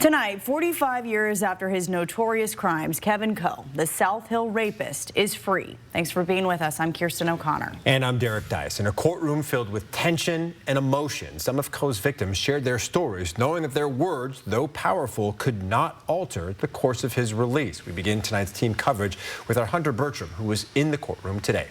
Tonight, 45 years after his notorious crimes, Kevin Coe, the South Hill rapist, is free. Thanks for being with us. I'm Kirsten O'Connor. And I'm Derek Dice. In a courtroom filled with tension and emotion, some of Coe's victims shared their stories, knowing that their words, though powerful, could not alter the course of his release. We begin tonight's team coverage with our Hunter Bertram, who was in the courtroom today.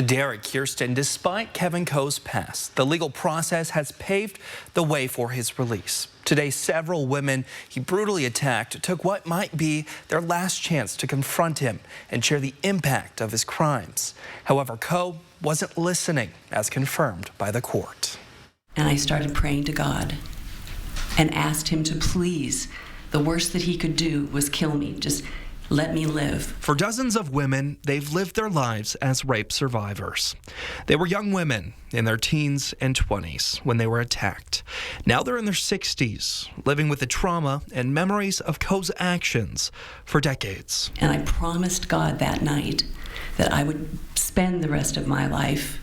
Derek, Kirsten, despite Kevin Coe's past, the legal process has paved the way for his release. Today, several women he brutally attacked took what might be their last chance to confront him and share the impact of his crimes. However, Coe wasn't listening, as confirmed by the court. And I started praying to God and asked him to please. The worst that he could do was kill me. Just let me live. For dozens of women, they've lived their lives as rape survivors. They were young women in their teens and 20s when they were attacked. Now they're in their 60s, living with the trauma and memories of Coe's actions for decades. And I promised God that night that I would spend the rest of my life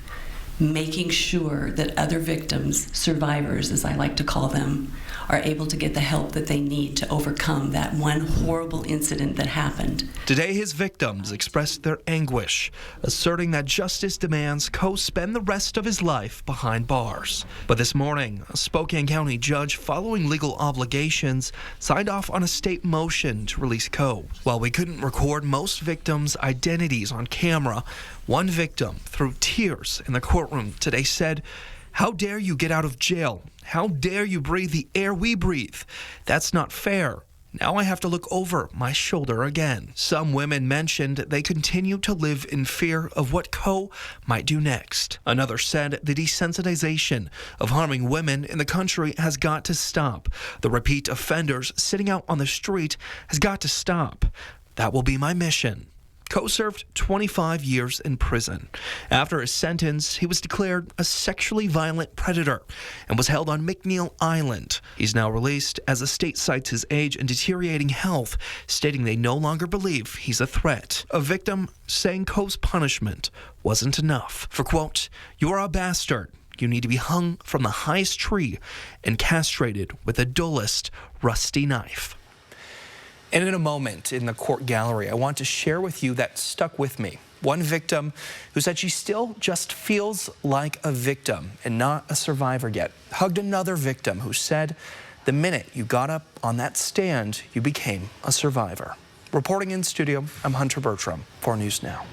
making sure that other victims, survivors as I like to call them, are able to get the help that they need to overcome that one horrible incident that happened. Today, his victims expressed their anguish, asserting that justice demands Coe spend the rest of his life behind bars. But this morning, a Spokane County judge, following legal obligations, signed off on a state motion to release Coe. While we couldn't record most victims' identities on camera, one victim, through tears in the courtroom today, said, "How dare you get out of jail? How dare you breathe the air we breathe? That's not fair. Now I have to look over my shoulder again." Some women mentioned they continue to live in fear of what Coe might do next. Another said the desensitization of harming women in the country has got to stop. The repeat offenders sitting out on the street has got to stop. That will be my mission. Coe served 25 years in prison. After his sentence, he was declared a sexually violent predator and was held on McNeil Island. He's now released as the state cites his age and deteriorating health, stating they no longer believe he's a threat. A victim saying Coe's punishment wasn't enough. For, quote, "You are a bastard. You need to be hung from the highest tree and castrated with the dullest rusty knife." And in a moment in the court gallery, I want to share with you that stuck with me. One victim who said she still just feels like a victim and not a survivor yet, hugged another victim who said, the minute you got up on that stand, you became a survivor. Reporting in studio, I'm Hunter Bertram for News Now.